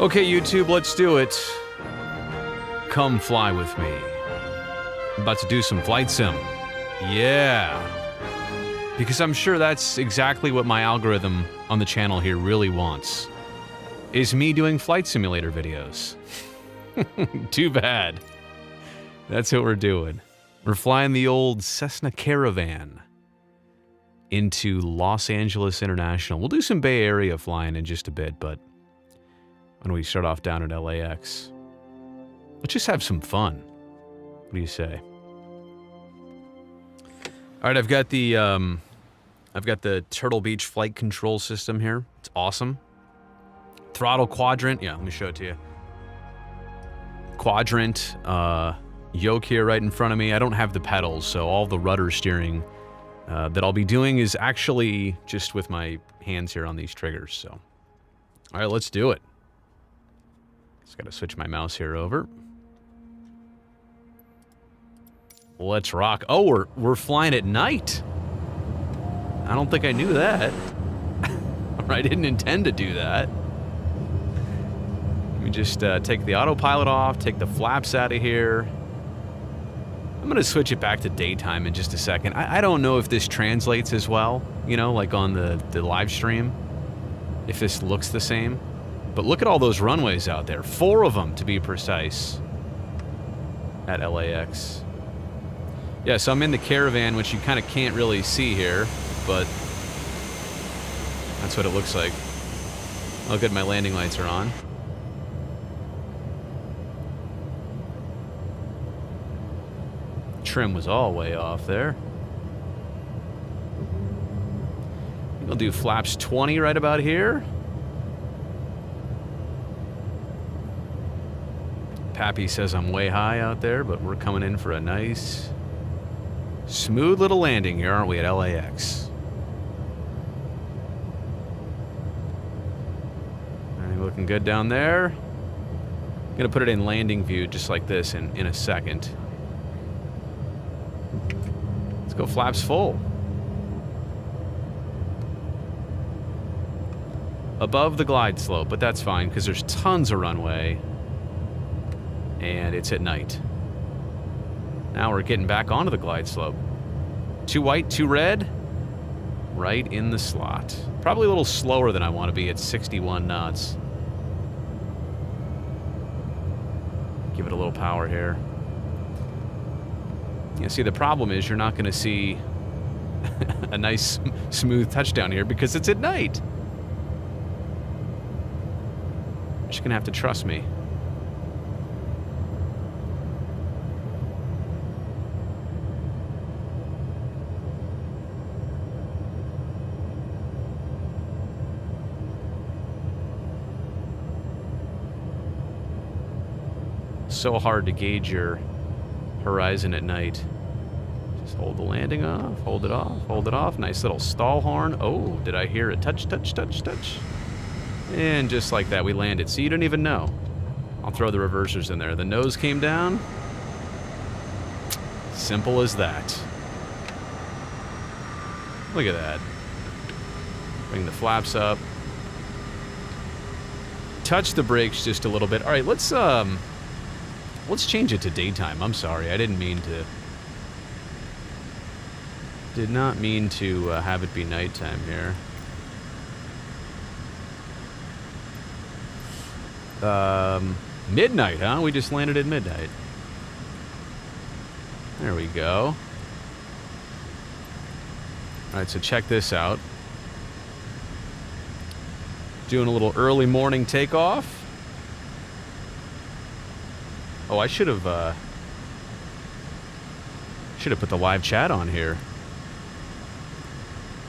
Okay, YouTube, let's do it. Come fly with me. I'm about to do some flight sim. Yeah. Because I'm sure that's exactly what my algorithm on the channel here really wants. Is me doing flight simulator videos. Too bad. That's what we're doing. We're flying the old Cessna Caravan into Los Angeles International. We'll do some Bay Area flying in just a bit, but when we start off down at LAX, let's just have some fun. What do you say? All right, I've got the Turtle Beach flight control system here. It's awesome. Throttle quadrant. Yeah, let me show it to you. Quadrant yoke here right in front of me. I don't have the pedals, so all the rudder steering that I'll be doing is actually just with my hands here on these triggers. So, all right, let's do it. Just got to switch my mouse here over. Let's rock. Oh, we're flying at night. I don't think I knew that. I didn't intend to do that. Let me just take the autopilot off, take the flaps out of here. I'm going to switch it back to daytime in just a second. I don't know if this translates as well, you know, like on the live stream, if this looks the same. But look at all those runways out there. 4 of them, to be precise, at LAX. Yeah, so I'm in the Caravan, which you kind of can't really see here, but that's what it looks like. Oh, good, my landing lights are on. Trim was all way off there. We'll do flaps 20 right about here. Pappy says I'm way high out there, but we're coming in for a nice, smooth little landing here, aren't we, at LAX? All right, looking good down there. I'm gonna put it in landing view just like this in a second. Let's go flaps full. Above the glide slope, but that's fine because there's tons of runway. And it's at night. Now we're getting back onto the glide slope. 2 white, 2 red. Right in the slot. Probably a little slower than I want to be at 61 knots. Give it a little power here. You see, the problem is you're not going to see a nice, smooth touchdown here because it's at night. You're just going to have to trust me. So hard to gauge your horizon at night. Just hold the landing off, hold it off, hold it off. Nice little stall horn. Oh, did I hear a touch, touch, touch, touch? And just like that, we landed. So you don't even know. I'll throw the reversers in there. The nose came down. Simple as that. Look at that. Bring the flaps up. Touch the brakes just a little bit. All right, let's change it to daytime. I'm sorry, I didn't mean to. Did not mean to have it be nighttime here. Midnight, huh? We just landed at midnight. There we go. All right, so check this out. Doing a little early morning takeoff. Oh, I should have put the live chat on here.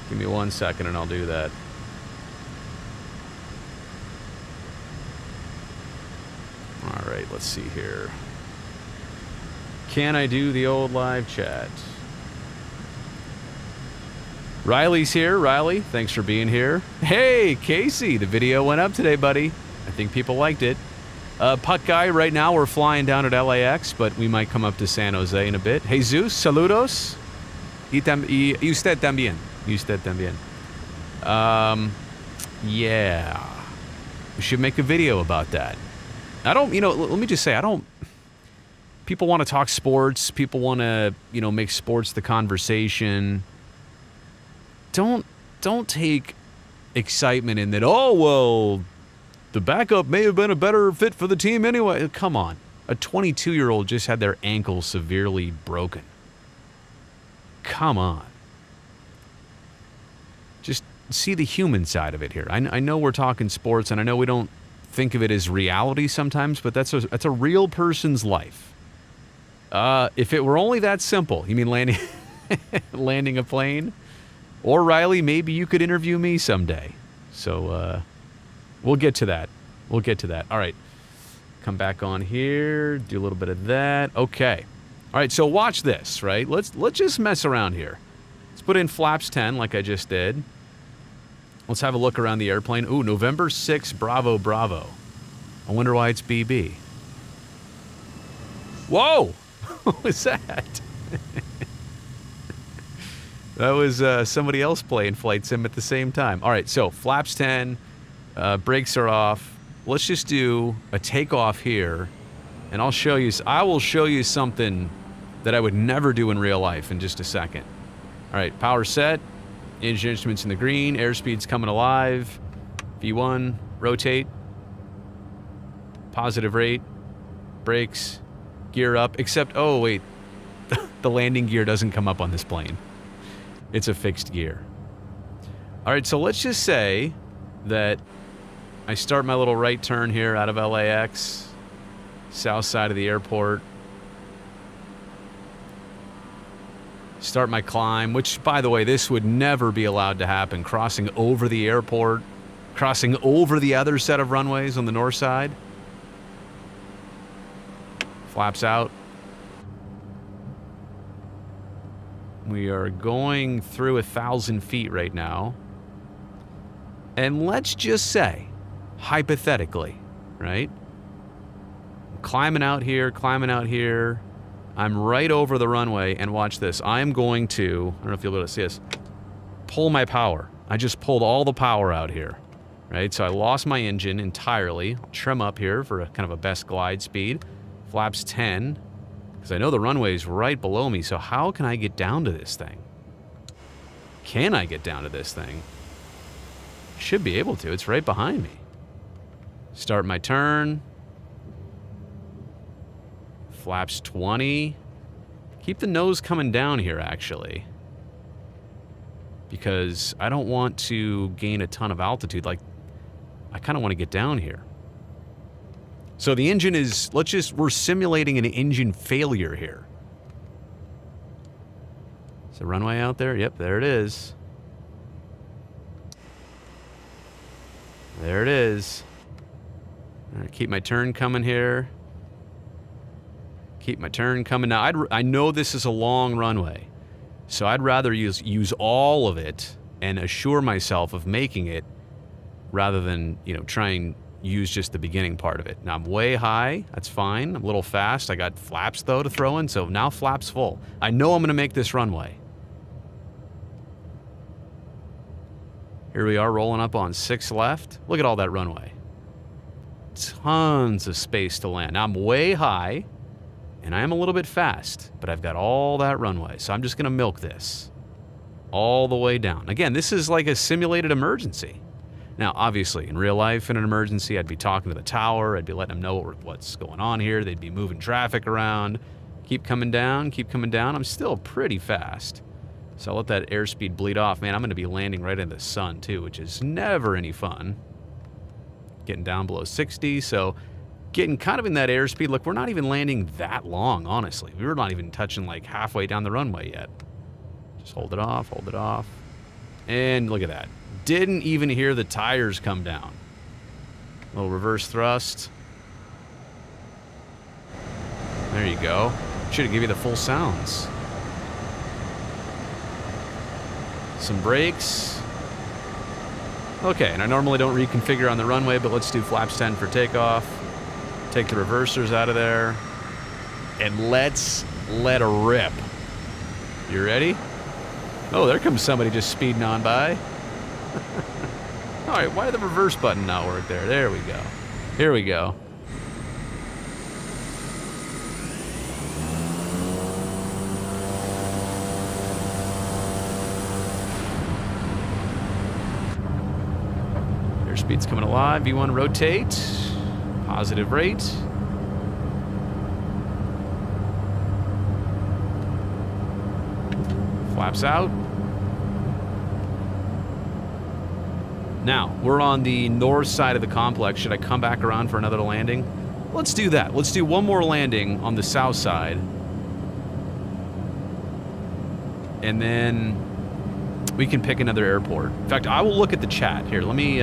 Give me 1 second and I'll do that. All right, let's see here. Can I do the old live chat? Riley's here. Riley, thanks for being here. Hey, Casey, the video went up today, buddy. I think people liked it. Puck Guy, right now we're flying down at LAX, but we might come up to San Jose in a bit. Jesus, saludos. Y usted también. Usted también. Yeah. We should make a video about that. I don't, let me just say, people want to talk sports. People want to, make sports the conversation. Don't take excitement in that, oh, well, the backup may have been a better fit for the team anyway. Come on. A 22-year-old just had their ankle severely broken. Come on. Just see the human side of it here. I know we're talking sports, and I know we don't think of it as reality sometimes, but that's a real person's life. If it were only that simple, you mean landing a plane? Or Riley, maybe you could interview me someday. So we'll get to that. All right. Come back on here, do a little bit of that. Okay. All right, so watch this, right? Let's just mess around here. Let's put in flaps 10 like I just did. Let's have a look around the airplane. Ooh, November 6, Bravo, Bravo. I wonder why it's BB. Whoa! What was that? That was somebody else playing Flight Sim at the same time. All right, so flaps 10, brakes are off. Let's just do a takeoff here, and I will show you something that I would never do in real life in just a second. All right, power set, engine instruments in the green, airspeed's coming alive, V1, rotate, positive rate, brakes, gear up, except, oh wait, the landing gear doesn't come up on this plane. It's a fixed gear. All right, so let's just say that I start my little right turn here out of LAX, south side of the airport. Start my climb, which, by the way, this would never be allowed to happen. Crossing over the airport, crossing over the other set of runways on the north side. Flaps out. We are going through 1,000 feet right now. And let's just say, hypothetically, right? I'm climbing out here. I'm right over the runway, and watch this. I am going to, I don't know if you'll be able to see this, pull my power. I just pulled all the power out here, right? So I lost my engine entirely. I'll trim up here for a kind of a best glide speed. Flaps 10, because I know the runway's right below me, so how can I get down to this thing? Can I get down to this thing? Should be able to. It's right behind me. Start my turn. Flaps 20. Keep the nose coming down here, actually, because I don't want to gain a ton of altitude. Like, I kind of want to get down here. So the engine is, we're simulating an engine failure here. Is the runway out there? Yep, there it is. There it is. All right, keep my turn coming here. Keep my turn coming. Now, I know this is a long runway, so I'd rather use all of it and assure myself of making it rather than, try and use just the beginning part of it. Now, I'm way high. That's fine. I'm a little fast. I got flaps, though, to throw in, so now flaps full. I know I'm going to make this runway. Here we are rolling up on 6 left. Look at all that runway. Tons of space to land. Now, I'm way high, and I am a little bit fast, but I've got all that runway, so I'm just going to milk this all the way down. Again, this is like a simulated emergency. Now, obviously, in real life, in an emergency, I'd be talking to the tower. I'd be letting them know what's going on here. They'd be moving traffic around. Keep coming down, keep coming down. I'm still pretty fast. So I'll let that airspeed bleed off. Man, I'm going to be landing right into the sun, too, which is never any fun. Getting down below 60, so getting kind of in that airspeed. Look, we're not even landing that long, honestly. We're not even touching, like, halfway down the runway yet. Just hold it off, hold it off. And look at that. Didn't even hear the tires come down. A little reverse thrust. There you go. Should have given you the full sounds. Some brakes. Okay, and I normally don't reconfigure on the runway, but let's do flaps 10 for takeoff. Take the reversers out of there. And let's let her rip. You ready? Oh, there comes somebody just speeding on by. right, why did the reverse button not work there? There we go. Here we go. Airspeed's coming alive. V1 rotate. Positive rate. Flaps out. Now, we're on the north side of the complex. Should I come back around for another landing? Let's do that. Let's do one more landing on the south side. And then we can pick another airport. In fact, I will look at the chat. Here, let me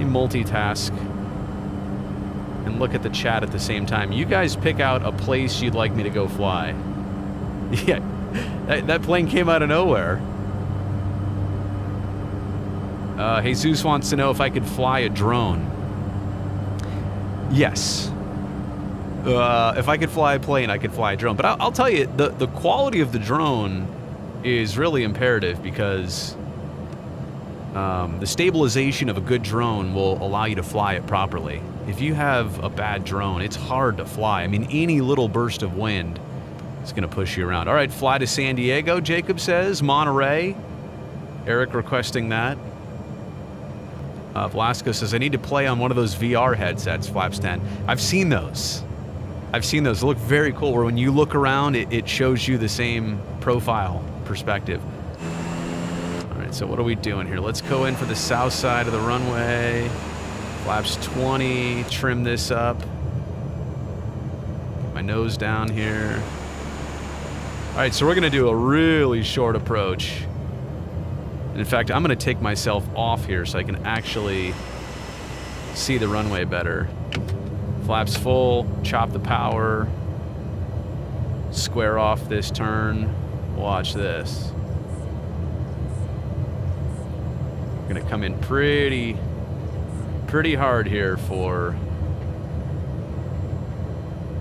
multitask and look at the chat at the same time. You guys pick out a place you'd like me to go fly. Yeah, that plane came out of nowhere. Jesus wants to know if I could fly a drone. Yes. If I could fly a plane, I could fly a drone. But I'll tell you, the quality of the drone is really imperative because the stabilization of a good drone will allow you to fly it properly. If you have a bad drone, it's hard to fly. I mean, any little burst of wind is going to push you around. All right, fly to San Diego, Jacob says. Monterey. Eric requesting that. Velasco says, I need to play on one of those VR headsets, Flaps 10. I've seen those. They look very cool, where when you look around, it shows you the same profile perspective. All right, so what are we doing here? Let's go in for the south side of the runway. Flaps 20, trim this up. Get my nose down here. All right, so we're gonna do a really short approach. And in fact, I'm gonna take myself off here so I can actually see the runway better. Flaps full, chop the power, square off this turn. Watch this. We're gonna come in pretty hard here for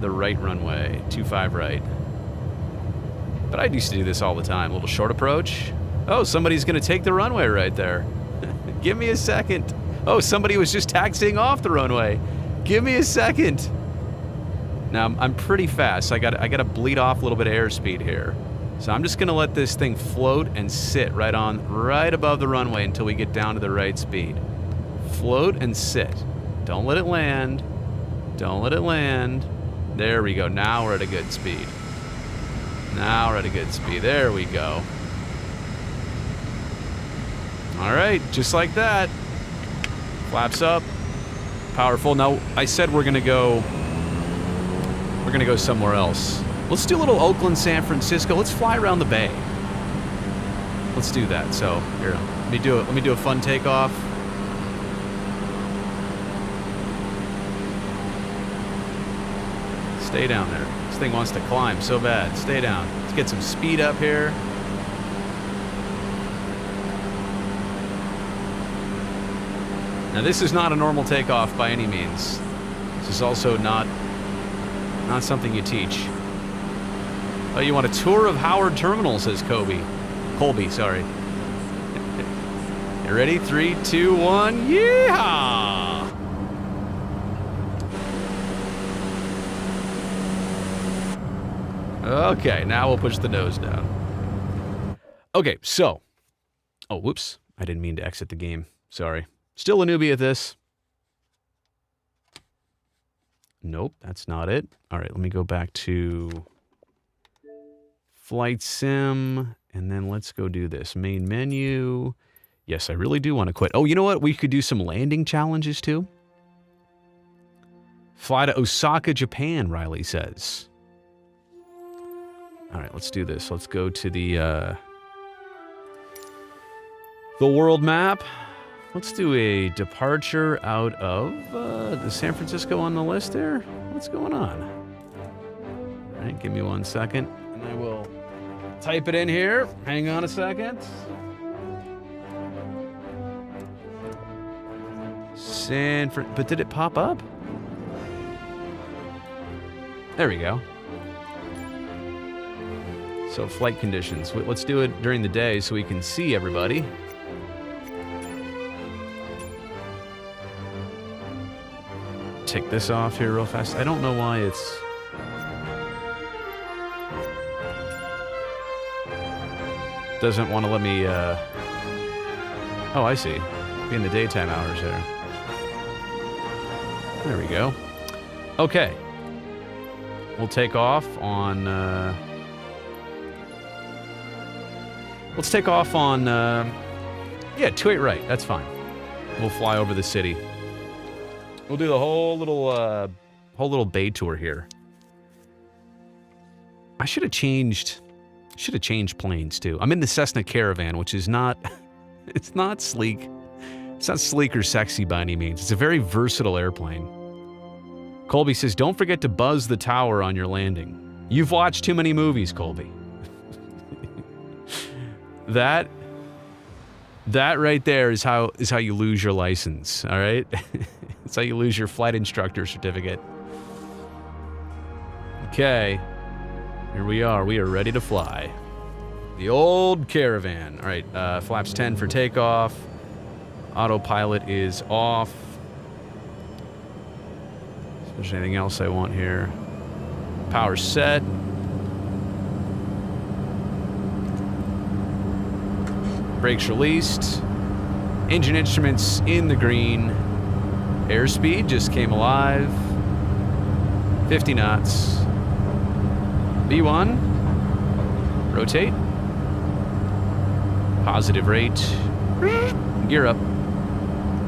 the right runway, 25 right. But I used to do this all the time. A little short approach. Oh, somebody's gonna take the runway right there. Give me a second. Oh, somebody was just taxiing off the runway. Give me a second. Now, I'm pretty fast. I gotta bleed off a little bit of airspeed here. So I'm just gonna let this thing float and sit right above the runway until we get down to the right speed. Float and sit. Don't let it land. Don't let it land. There we go. Now we're at a good speed. There we go. All right, just like that. Flaps up. Powerful. Now, I said we're gonna go somewhere else. Let's do a little Oakland, San Francisco. Let's fly around the bay. Let's do that. So here, let me do a fun takeoff. Stay down there. This thing wants to climb so bad. Stay down. Let's get some speed up here. Now, this is not a normal takeoff by any means. This is also not something you teach. Oh, you want a tour of Howard Terminal, says Colby, sorry. You ready? 3, 2, 1, yeehaw! Okay, now we'll push the nose down. Okay, so. Oh, whoops. I didn't mean to exit the game. Sorry. Still a newbie at this. Nope, that's not it. All right, let me go back to Flight Sim, and then let's go do this. Main menu. Yes, I really do want to quit. Oh, you know what? We could do some landing challenges too. Fly to Osaka, Japan, Riley says. All right, let's do this. Let's go to the world map. Let's do a departure out of the San Francisco on the list there. What's going on? All right, give me 1 second, and I will type it in here. Hang on a second. But did it pop up? There we go. So flight conditions. Let's do it during the day so we can see everybody. tick this off here real fast. I don't know why it's... doesn't want to let me, Oh, I see. Be in the daytime hours there. There we go. Okay. We'll take off on, let's take off on, yeah, 28 right. That's fine. We'll fly over the city. We'll do the whole little bay tour here. I should have changed planes too. I'm in the Cessna Caravan, which is not, it's not sleek. It's not sleek or sexy by any means. It's a very versatile airplane. Colby says, don't forget to buzz the tower on your landing. You've watched too many movies, Colby. That right there is how you lose your license, all right? It's how you lose your flight instructor certificate. Okay. Here we are. We are ready to fly. The old Caravan. All right, flaps 10 for takeoff. Autopilot is off. If there's anything else I want here. Power set. Brakes released. Engine instruments in the green. Airspeed just came alive. 50 knots. V1. Rotate. Positive rate. Gear up.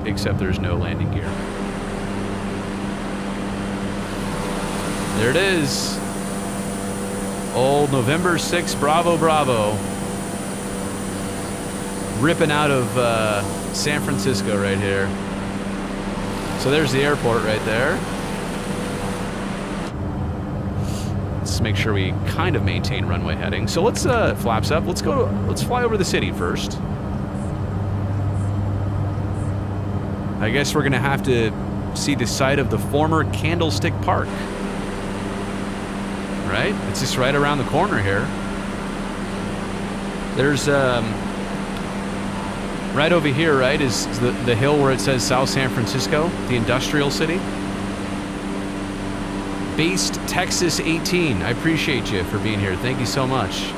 Except there's no landing gear. There it is. Old November 6 Bravo Bravo. Ripping out of San Francisco right here. So there's the airport right there. Let's make sure we kind of maintain runway heading. So let's flaps up. Let's fly over the city first. I guess we're gonna have to see the site of the former Candlestick Park. Right? It's just right around the corner here. There's right over here, right, is the hill where it says South San Francisco, the industrial city. Based Texas 18, I appreciate you for being here. Thank you so much.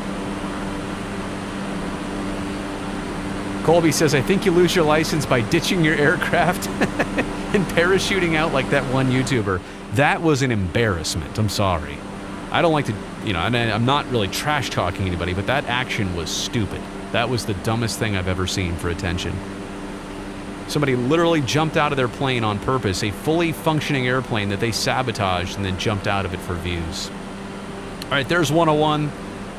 Colby says, I think you lose your license by ditching your aircraft and parachuting out like that one YouTuber. That was an embarrassment. I'm sorry. I don't like to, you know, I'm not really trash talking anybody, but that action was stupid. That was the dumbest thing I've ever seen for attention. Somebody literally jumped out of their plane on purpose, a fully functioning airplane that they sabotaged and then jumped out of it for views. All right, there's 101.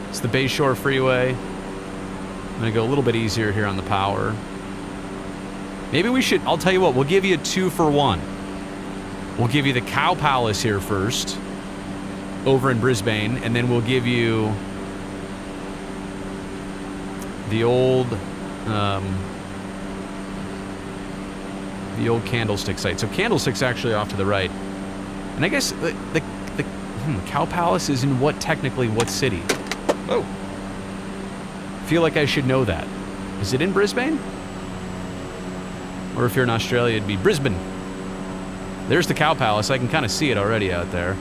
It's the Bayshore Freeway. I'm gonna go a little bit easier here on the power. Maybe we should, I'll tell you what, we'll give you a 2-for-1. We'll give you the Cow Palace here first, over in Brisbane, and then we'll give you the old Candlestick site. So Candlestick's actually off to the right. And I guess the Cow Palace is in what city? Oh. Feel like I should know that. Is it in Brisbane? Or if you're in Australia, it'd be Brisbane. There's the Cow Palace. I can kind of see it already out there.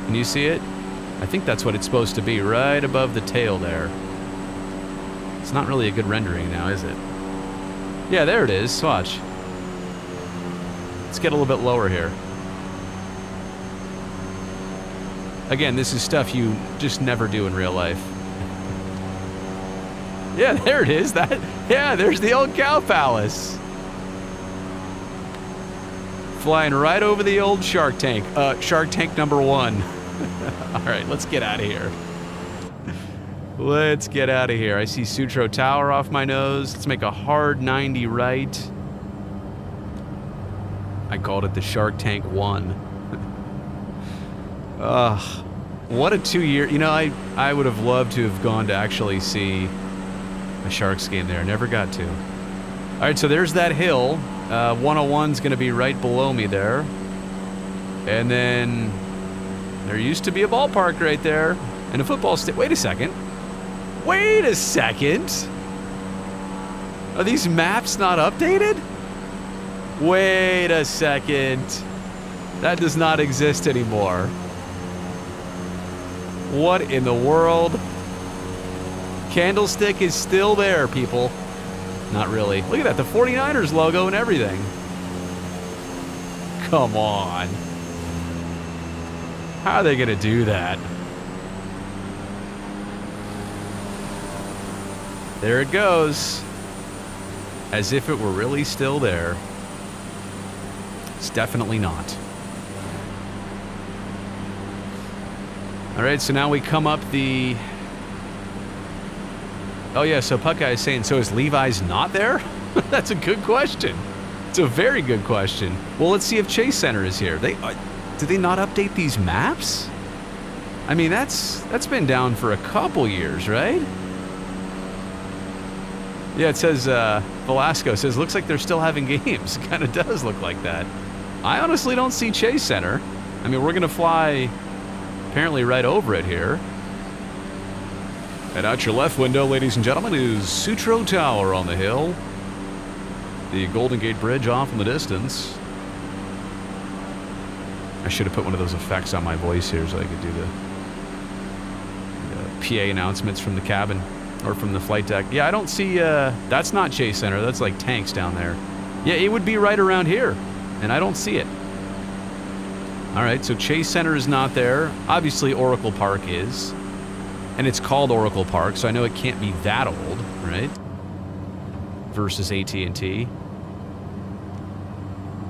Can you see it? I think that's what it's supposed to be, right above the tail there. It's not really a good rendering now, is it? Yeah, there it is. Watch. Let's get a little bit lower here. Again, this is stuff you just never do in real life. Yeah, there it is. Yeah, there's the old Cow Palace. Flying right over the old Shark Tank. Shark Tank number 1. All right, let's get out of here. Let's get out of here. I see Sutro Tower off my nose. Let's make a hard 90 right. I called it the Shark Tank 1. What a 2-year... You know, I would have loved to have gone to actually see a Sharks game there. Never got to. All right, so there's that hill. 101's going to be right below me there. And then there used to be a ballpark right there. And a football stadium. Wait a second. Wait a second. Are these maps not updated? Wait a second. That does not exist anymore. What in the world? Candlestick is still there, people. Not really. Look at that, the 49ers logo and everything. Come on. How are they gonna do that? There it goes. As if it were really still there. It's definitely not. Alright, so now we come up the... Oh yeah, so Puck Guy is saying, so is Levi's not there? That's a good question. It's a very good question. Well, let's see if Chase Center is here. Did they not update these maps? I mean, that's been down for a couple years, right? Yeah, it says, Velasco says, looks like they're still having games. It kind of does look like that. I honestly don't see Chase Center. I mean, we're going to fly apparently right over it here. And out your left window, ladies and gentlemen, is Sutro Tower on the hill. The Golden Gate Bridge off in the distance. I should have put one of those effects on my voice here so I could do the PA announcements from the cabin or from the flight deck. Yeah, I don't see, that's not Chase Center. That's like tanks down there. Yeah, it would be right around here, and I don't see it. All right, so Chase Center is not there. Obviously, Oracle Park is. And it's called Oracle Park, so I know it can't be that old, right? Versus AT&T.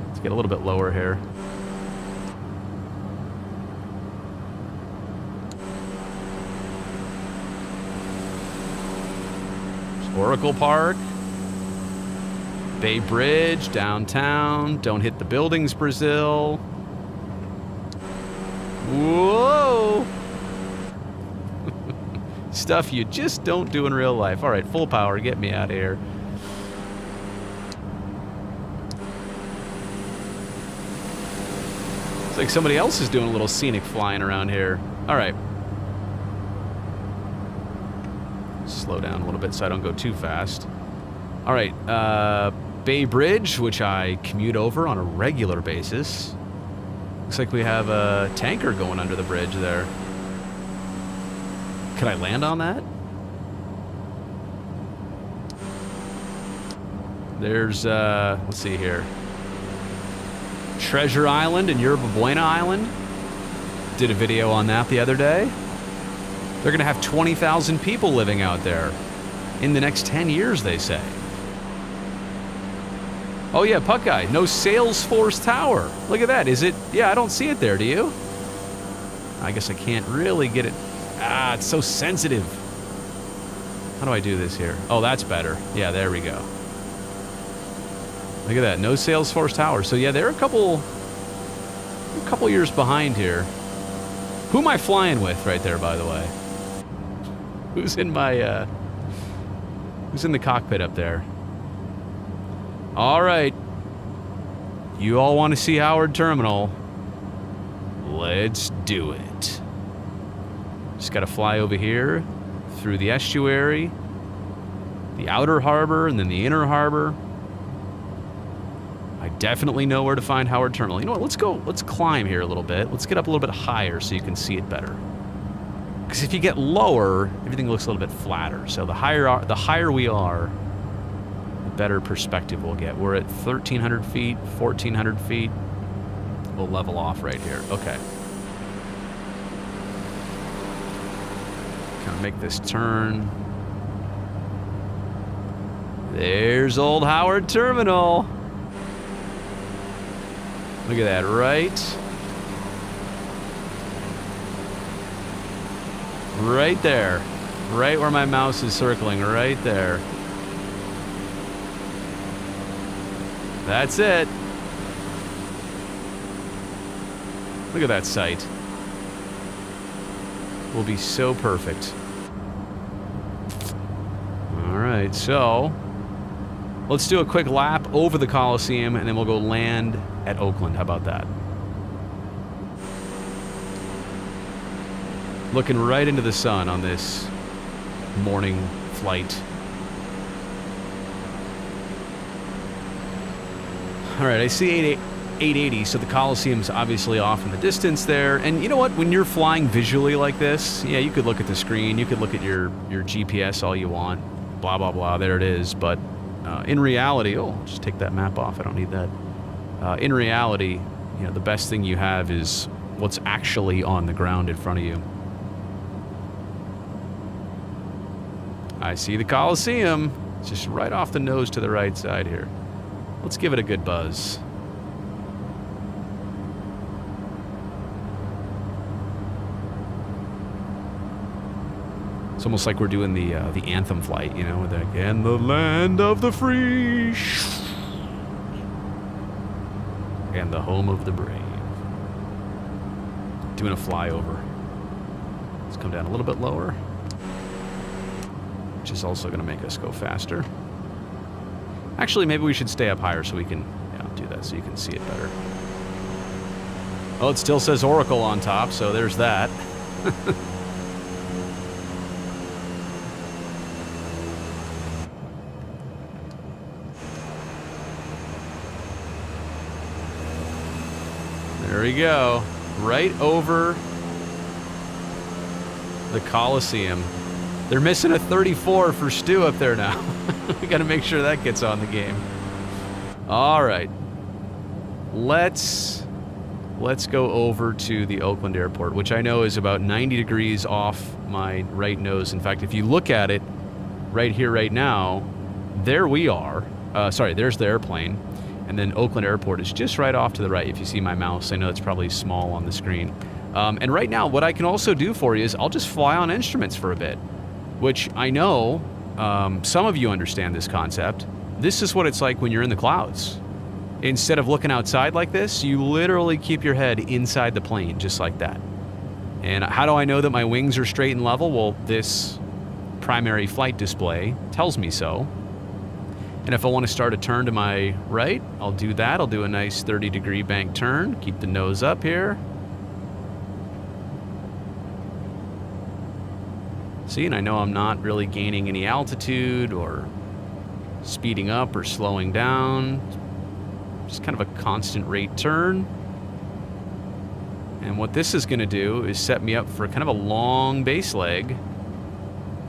Let's get a little bit lower here. There's Oracle Park. Bay Bridge, downtown. Don't hit the buildings, Brazil. Whoa! Stuff you just don't do in real life. All right, full power. Get me out of here. It's like somebody else is doing a little scenic flying around here. All right. Slow down a little bit so I don't go too fast. All right. Bay Bridge, which I commute over on a regular basis. Looks like we have a tanker going under the bridge there. Can I land on that? There's, let's see here. Treasure Island and Yerba Buena Island. Did a video on that the other day. They're going to have 20,000 people living out there in the next 10 years, they say. Oh yeah, Puck Guy, no Salesforce Tower. Look at that. Is it? Yeah, I don't see it there, do you? I guess I can't really get it. Ah, it's so sensitive. How do I do this here? Oh, that's better. Yeah, there we go. Look at that. No Salesforce Tower. So yeah, they're a couple years behind here. Who am I flying with right there, by the way? Who's in my, who's in the cockpit up there? All right. You all want to see Howard Terminal. Let's do it. Just got to fly over here through the estuary, the outer harbor, and then the inner harbor. I definitely know where to find Howard Terminal. You know what? Let's climb here a little bit. Let's get up a little bit higher so you can see it better. Because if you get lower, everything looks a little bit flatter. So the higher we are, the better perspective we'll get. We're at 1,300 feet, 1,400 feet. We'll level off right here. Okay. Kind of make this turn. There's old Howard Terminal. Look at that, right? Right there. Right where my mouse is circling, right there. That's it. Look at that sight. Will be so perfect. All right, so let's do a quick lap over the Coliseum, and then we'll go land at Oakland. How about that? Looking right into the sun on this morning flight. All right, I see 880, so the Coliseum's obviously off in the distance there. And you know what? When you're flying visually like this, yeah, you could look at the screen, you could look at your GPS all you want, blah, blah, blah, there it is. But in reality, I'll just take that map off, I don't need that. In reality, you know, the best thing you have is what's actually on the ground in front of you. I see the Coliseum. It's just right off the nose to the right side here. Let's give it a good buzz. It's almost like we're doing the anthem flight, you know, with the, and the land of the free, and the home of the brave. Doing a flyover. Let's come down a little bit lower, which is also going to make us go faster. Actually, maybe we should stay up higher so we can do that so you can see it better. Oh, it still says Oracle on top, so there's that. There we go. Right over the Coliseum. They're missing a 34 for Stu up there now. We got to make sure that gets on the game. All right. Let's go over to the Oakland airport, which I know is about 90 degrees off my right nose. In fact, if you look at it right here, right now, there we are. Sorry, there's the airplane. And then Oakland Airport is just right off to the right. If you see my mouse, I know it's probably small on the screen. And right now, what I can also do for you is I'll just fly on instruments for a bit, which I know some of you understand this concept. This is what it's like when you're in the clouds. Instead of looking outside like this, you literally keep your head inside the plane, just like that. And how do I know that my wings are straight and level? Well, this primary flight display tells me so. And if I want to start a turn to my right, I'll do that. I'll do a nice 30-degree bank turn. Keep the nose up here. See, and I know I'm not really gaining any altitude or speeding up or slowing down. Just kind of a constant rate turn. And what this is going to do is set me up for kind of a long base leg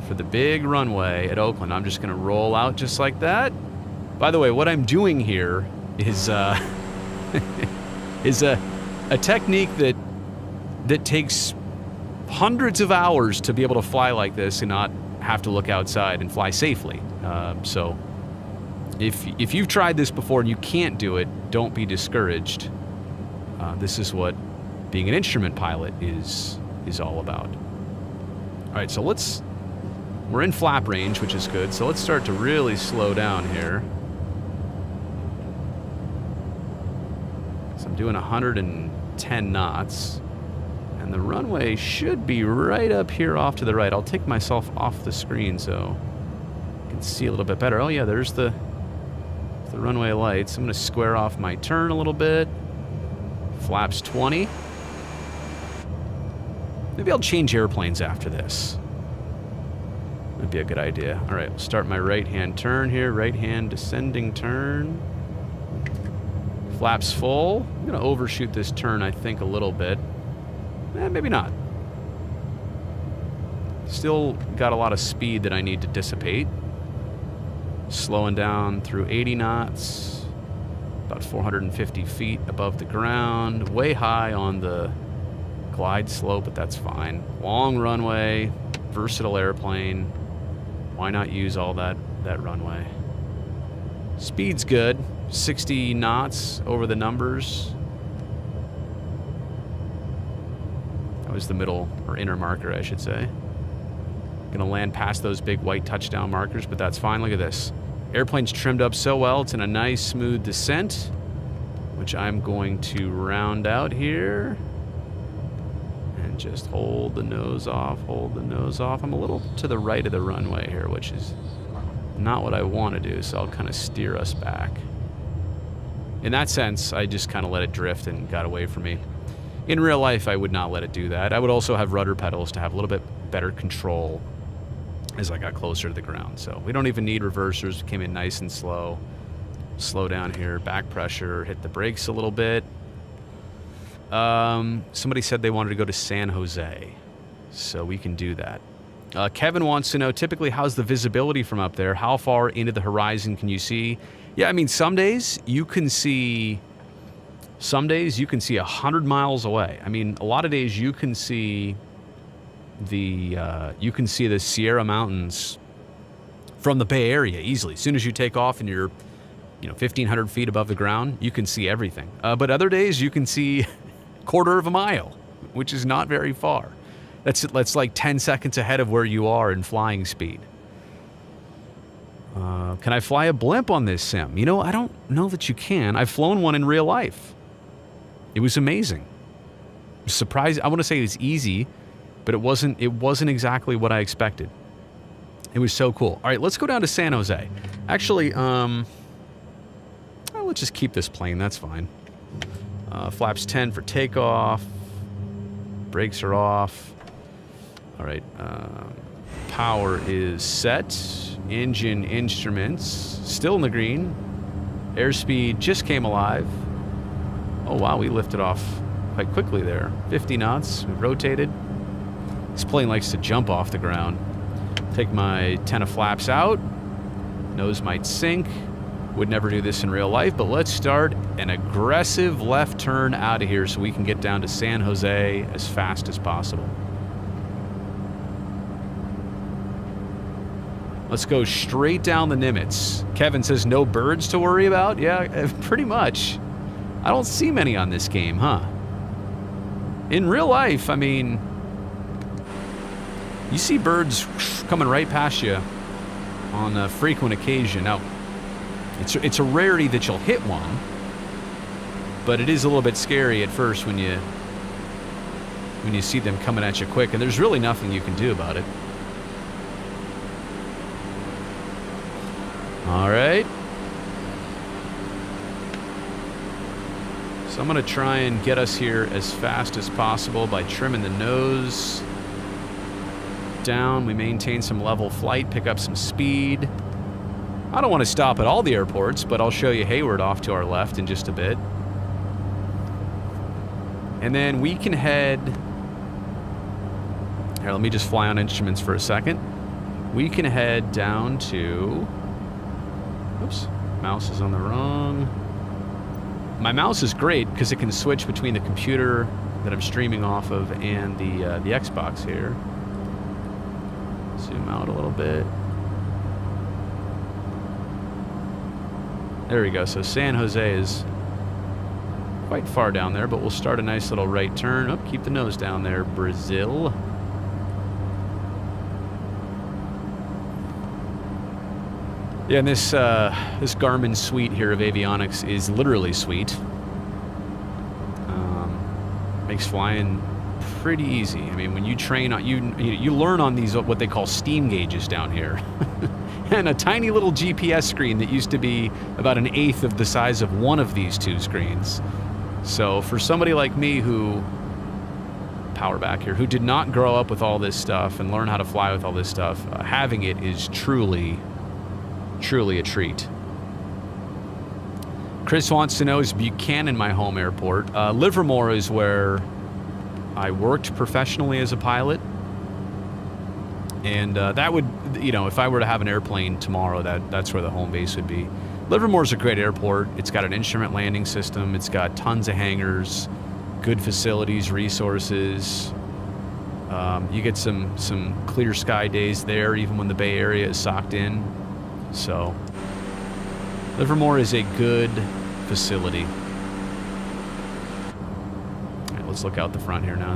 for the big runway at Oakland. I'm just going to roll out just like that. By the way, what I'm doing here is is a technique that takes hundreds of hours to be able to fly like this and not have to look outside and fly safely. So if you've tried this before and you can't do it, don't be discouraged. This is what being an instrument pilot is all about. All right, so we're in flap range, which is good. So let's start to really slow down here. So I'm doing 110 knots. And the runway should be right up here off to the right. I'll take myself off the screen so I can see a little bit better. Oh yeah, there's the runway lights. I'm going to square off my turn a little bit. Flaps 20. Maybe I'll change airplanes after this. That'd be a good idea. All right, we'll start my right-hand turn here. Right-hand descending turn. Flaps full. I'm going to overshoot this turn, I think, a little bit. Maybe not. Still got a lot of speed that I need to dissipate. Slowing down through 80 knots. About 450 feet above the ground. Way high on the glide slope, but that's fine. Long runway. Versatile airplane. Why not use all that runway? Speed's good. 60 knots over the numbers. That was the middle or inner marker, I should say. Gonna land past those big white touchdown markers, but that's fine. Look at this. Airplane's trimmed up so well. It's in a nice smooth descent, which I'm going to round out here. And just hold the nose off, hold the nose off. I'm a little to the right of the runway here, which is not what I want to do, so I'll kind of steer us back. In that sense, I just kind of let it drift and got away from me. In real life, I would not let it do that. I would also have rudder pedals to have a little bit better control as I got closer to the ground. So we don't even need reversers. We came in nice and slow. Slow down here, back pressure, hit the brakes a little bit. Somebody said they wanted to go to San Jose, so we can do that. Kevin wants to know, typically, how's the visibility from up there? How far into the horizon can you see? Yeah, I mean, some days you can see 100 miles away. I mean, a lot of days you can see the Sierra Mountains from the Bay Area easily. As soon as you take off and you're 1,500 feet above the ground, you can see everything. But other days you can see a quarter of a mile, which is not very far. That's like 10 seconds ahead of where you are in flying speed. Can I fly a blimp on this sim? I don't know that you can. I've flown one in real life. It was amazing. Surprised. I want to say it's easy, but it wasn't exactly what I expected. It was so cool. All right, let's go down to San Jose. Actually, let's just keep this plane. That's fine. Flaps 10 for takeoff. Brakes are off. All right. Power is set. Engine instruments still in the green. Airspeed just came alive. Oh, wow. We lifted off quite quickly there. 50 knots. We've rotated. This plane likes to jump off the ground. Take my 10 of flaps out. Nose might sink. Would never do this in real life, but let's start an aggressive left turn out of here so we can get down to San Jose as fast as possible. Let's go straight down the Nimitz. Kevin says no birds to worry about. Yeah, pretty much. I don't see many on this game, huh? In real life, I mean, you see birds coming right past you on a frequent occasion. Now, it's a rarity that you'll hit one, but it is a little bit scary at first when you see them coming at you quick, and there's really nothing you can do about it. All right. So I'm going to try and get us here as fast as possible by trimming the nose down. We maintain some level flight, pick up some speed. I don't want to stop at all the airports, but I'll show you Hayward off to our left in just a bit. And then we can head... Here, let me just fly on instruments for a second. We can head down to... Oops, mouse is on the wrong... My mouse is great because it can switch between the computer that I'm streaming off of and the Xbox here. Zoom out a little bit. There we go. So San Jose is quite far down there, but we'll start a nice little right turn. Oh, keep the nose down there, Brazil. Yeah, and this Garmin suite here of avionics is literally sweet. Makes flying pretty easy. I mean, when you train on you learn on these what they call steam gauges down here. And a tiny little GPS screen that used to be about 1/8 of the size of one of these two screens. So for somebody like me who, power back here, who did not grow up with all this stuff and learn how to fly with all this stuff, having it is truly a treat. Chris wants to know, is Buchanan my home airport? Livermore is where I worked professionally as a pilot. And that would, if I were to have an airplane tomorrow, that's where the home base would be. Livermore's a great airport. It's got an instrument landing system. It's got tons of hangars, good facilities, resources. You get some clear sky days there, even when the Bay Area is socked in. So Livermore is a good facility. All right, let's look out the front here now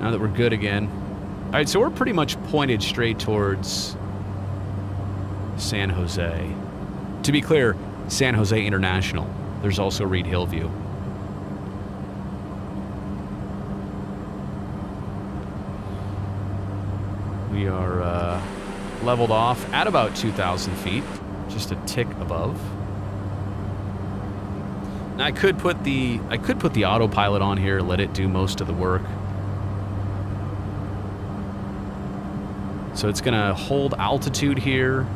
that we're good again. All right, so we're pretty much pointed straight towards San Jose. To be clear, San Jose International. There's also Reed Hillview. We are leveled off at about 2,000 feet, just a tick above. Now I could put the autopilot on here, let it do most of the work. So it's gonna hold altitude here,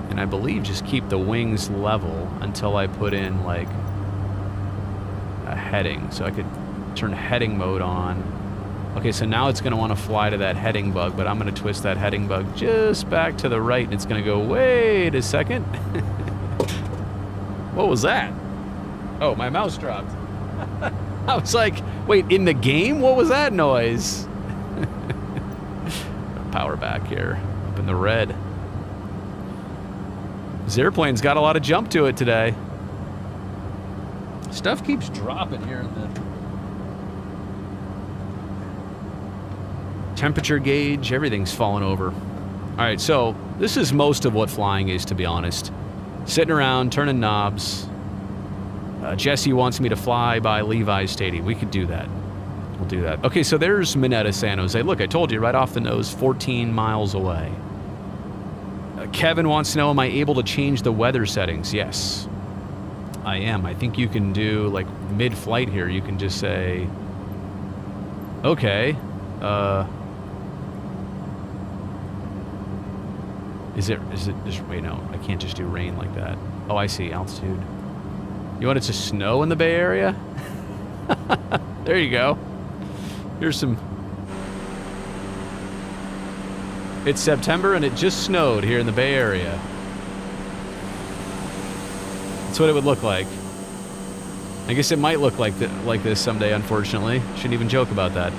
and and I believe just keep the wings level until I put in like a heading. So I could turn heading mode on. Okay, so now it's going to want to fly to that heading bug, but I'm going to twist that heading bug just back to the right, and it's going to go, wait a second. What was that? Oh, my mouse dropped. I was like, wait, in the game? What was that noise? Power back here, up in the red. This airplane's got a lot of jump to it today. Stuff keeps dropping here in the temperature gauge. Everything's falling over. All right, so this is most of what flying is, to be honest. Sitting around, turning knobs. Jesse wants me to fly by Levi's Stadium. We could do that. We'll do that. Okay, so there's Minetta, San Jose. Look, I told you, right off the nose, 14 miles away. Kevin wants to know, am I able to change the weather settings? Yes, I am. I think you can do, like, mid-flight here, you can just say, okay, is it just, wait, no, I can't just do rain like that. Oh, I see, altitude. You want it to snow in the Bay Area? There you go. Here's some... It's September and it just snowed here in the Bay Area. That's what it would look like. I guess it might look like this someday, unfortunately. Shouldn't even joke about that.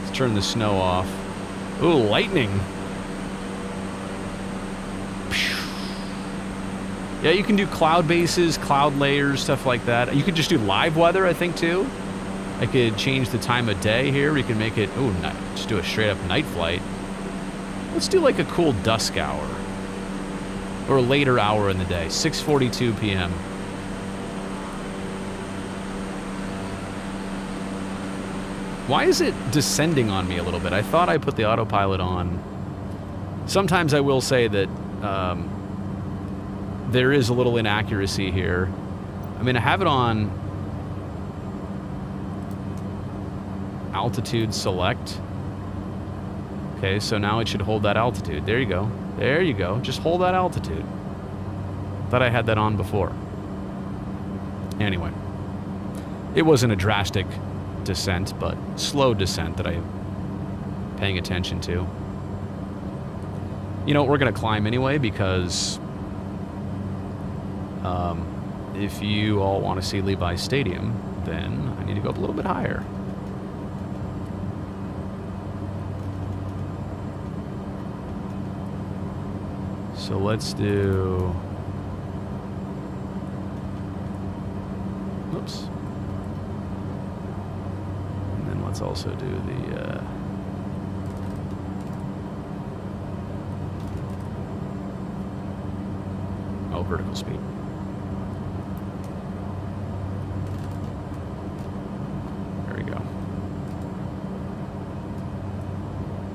Let's turn the snow off. Ooh, lightning. Yeah, you can do cloud bases, cloud layers, stuff like that. You could just do live weather, I think, too. I could change the time of day here. We can make it, ooh, just do a straight up night flight. Let's do like a cool dusk hour. Or a later hour in the day, 6:42 p.m. Why is it descending on me a little bit? I thought I put the autopilot on. Sometimes I will say that there is a little inaccuracy here. I mean, I have it on altitude select. Okay, so now it should hold that altitude. There you go. There you go. Just hold that altitude. Thought I had that on before. Anyway. It wasn't a drastic descent, but slow descent that I'm paying attention to. You know, we're going to climb anyway because if you all want to see Levi's Stadium, then I need to go up a little bit higher. So let's do... Oops. And then let's also do the... vertical speed. There we go.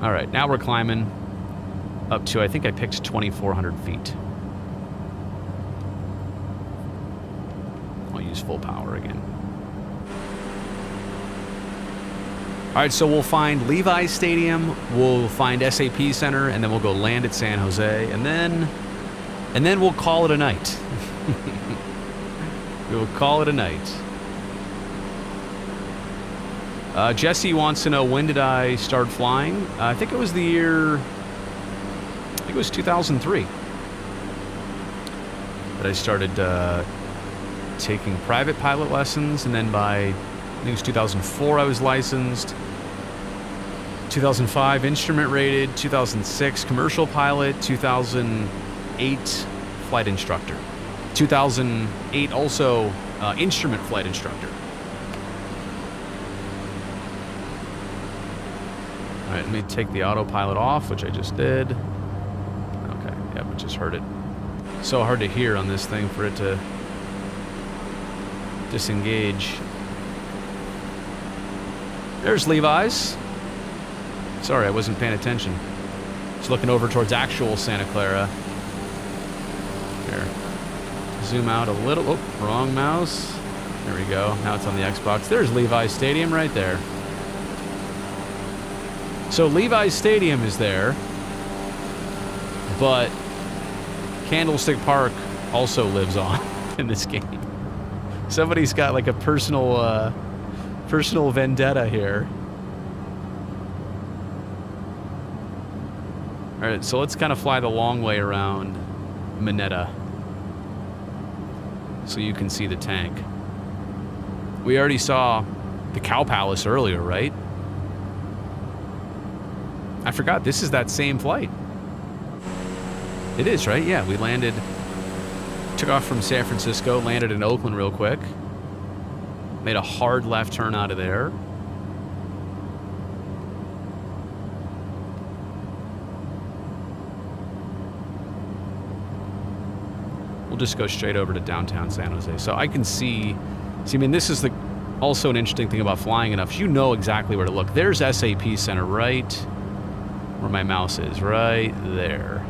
All right, now we're climbing up to, I think I picked 2,400 feet. I'll use full power again. All right, so we'll find Levi's Stadium, we'll find SAP Center, and then we'll go land at San Jose, and then we'll call it a night. We will call it a night. Jesse wants to know, when did I start flying? I think it was the year... I think it was 2003 that I started taking private pilot lessons, and then by, I think it was 2004 I was licensed, 2005 instrument rated, 2006 commercial pilot, 2008 flight instructor, 2008 also instrument flight instructor. All right, let me take the autopilot off, which I just did. Okay, yeah, we just heard it. So hard to hear on this thing for it to disengage. There's Levi's. Sorry, I wasn't paying attention. Just looking over towards actual Santa Clara. Here. Zoom out a little. Oh, wrong mouse. There we go. Now it's on the Xbox. There's Levi's Stadium right there. So Levi's Stadium is there, but Candlestick Park also lives on in this game. Somebody's got like a personal vendetta here. All right, so let's kind of fly the long way around Minetta so you can see the tank. We already saw the Cow Palace earlier, right? I forgot, this is that same flight. It is, right? Yeah, we landed, took off from San Francisco, landed in Oakland real quick. Made a hard left turn out of there. We'll just go straight over to downtown San Jose. So I can see, I mean, this is also an interesting thing about flying enough. You know exactly where to look. There's SAP Center right where my mouse is, right there.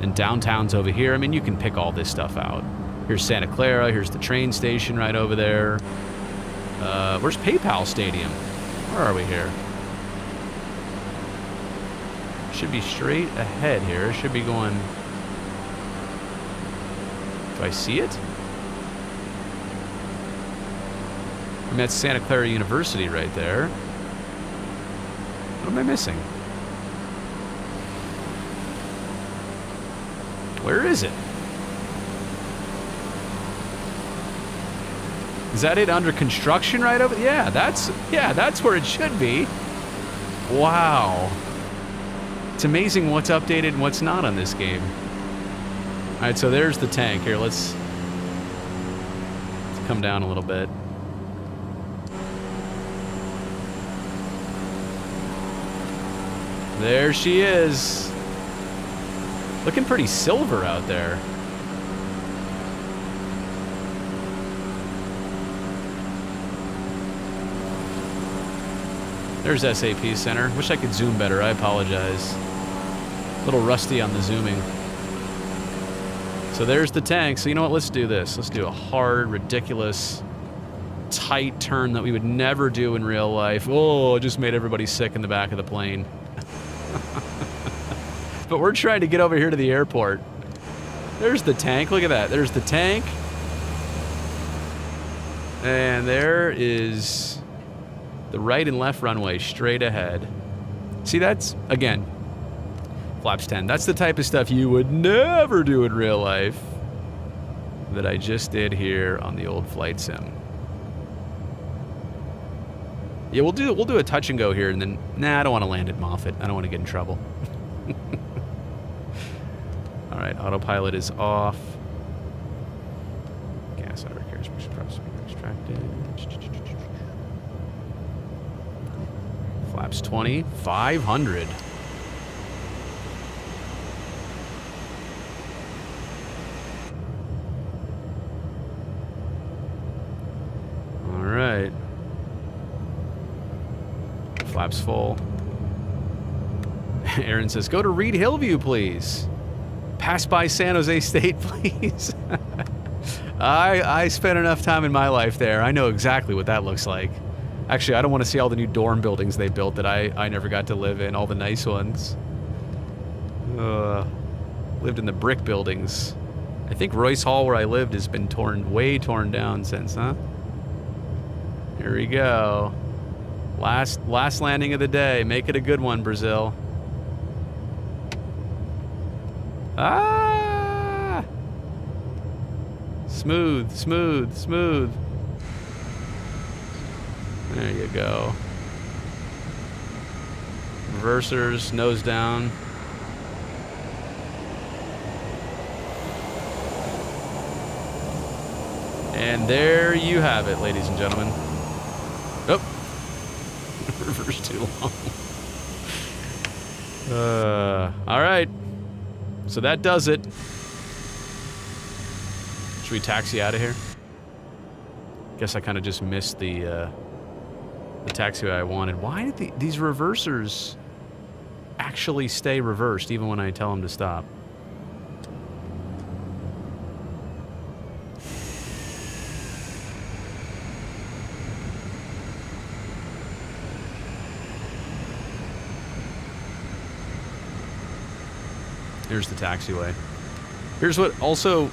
And downtown's over here. I mean, you can pick all this stuff out. Here's Santa Clara. Here's the train station right over there. Where's PayPal Stadium? Where are we here? Should be straight ahead here. Should be going... Do I see it? I mean, that's Santa Clara University right there. What am I missing? Where is it? Is that it under construction right over? Yeah, that's where it should be. Wow. It's amazing what's updated and what's not on this game. All right, so there's the tank. Here, let's come down a little bit. There she is. Looking pretty silver out there. There's SAP Center. Wish I could zoom better. I apologize. A little rusty on the zooming. So there's the tank. So you know what? Let's do this. Let's do a hard, ridiculous, tight turn that we would never do in real life. Oh, it just made everybody sick in the back of the plane. But we're trying to get over here to the airport. There's the tank. Look at that. There's the tank. And there is the right and left runway straight ahead. See, that's, again, flaps 10. That's the type of stuff you would never do in real life that I just did here on the old flight sim. Yeah, we'll do a touch and go here, and then, nah, I don't want to land at Moffett. I don't want to get in trouble. All right, autopilot is off. Gas out of carriage push press extracted. Flaps 20, 500. All right. Flaps full. Aaron says, go to Reed Hillview, please. Pass by San Jose State, please. I spent enough time in my life there. I know exactly what that looks like. Actually, I don't want to see all the new dorm buildings they built that I never got to live in, all the nice ones. Lived in the brick buildings. I think Royce Hall, where I lived, has been way torn down since, huh? Here we go. Last landing of the day. Make it a good one, Brazil. Ah! Smooth, smooth, smooth. There you go. Reversers, nose down. And there you have it, ladies and gentlemen. Oh. Reverse too long. All right. So that does it. Should we taxi out of here? Guess I kind of just missed the taxiway I wanted. Why did these reversers actually stay reversed even when I tell them to stop? Here's the taxiway. Here's what also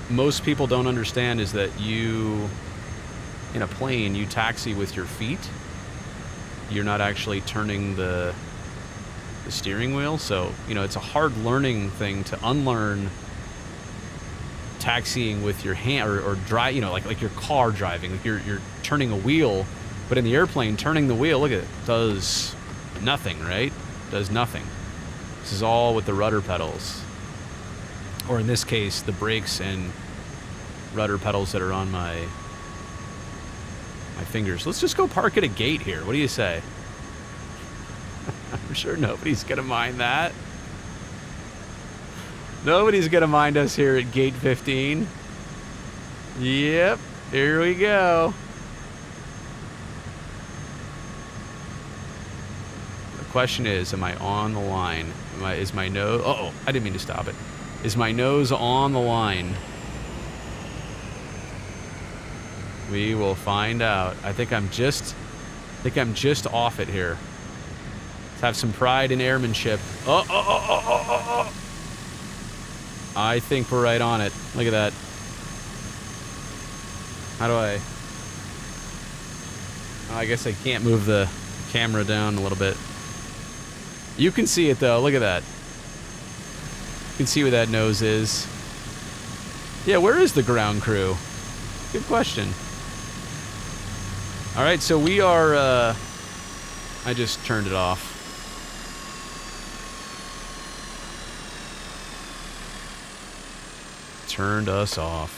most people don't understand is that you, in a plane, you taxi with your feet. You're not actually turning the steering wheel. So, you know, it's a hard learning thing to unlearn taxiing with your hand or drive, you know, like your car driving. Like you're turning a wheel, but in the airplane, turning the wheel, look at it, does nothing, right? Does nothing. This is all with the rudder pedals. Or in this case, the brakes and rudder pedals that are on my fingers. Let's just go park at a gate here. What do you say? I'm sure nobody's gonna mind that. Nobody's gonna mind us here at gate 15. Yep, here we go. The question is, am I on the line? Is my nose... Uh-oh, I didn't mean to stop it. Is my nose on the line? We will find out. I think I'm just off it here. Let's have some pride in airmanship. Oh. I think we're right on it. Look at that. How do I... Oh, I guess I can't move the camera down a little bit. You can see it though. Look at that. You can see where that nose is. Yeah, where is the ground crew? Good question. All right, so we are... I just turned it off. Turned us off.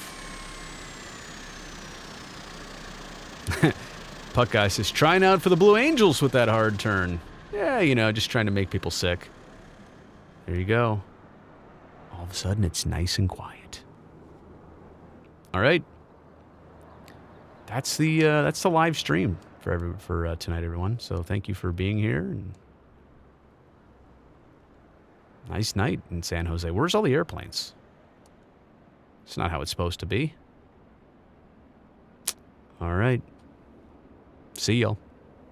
Puck Guy says, trying out for the Blue Angels with that hard turn. Yeah, you know, just trying to make people sick. There you go. All of a sudden, it's nice and quiet. All right. That's the live stream for tonight, everyone. So thank you for being here. And nice night in San Jose. Where's all the airplanes? It's not how it's supposed to be. All right. See y'all.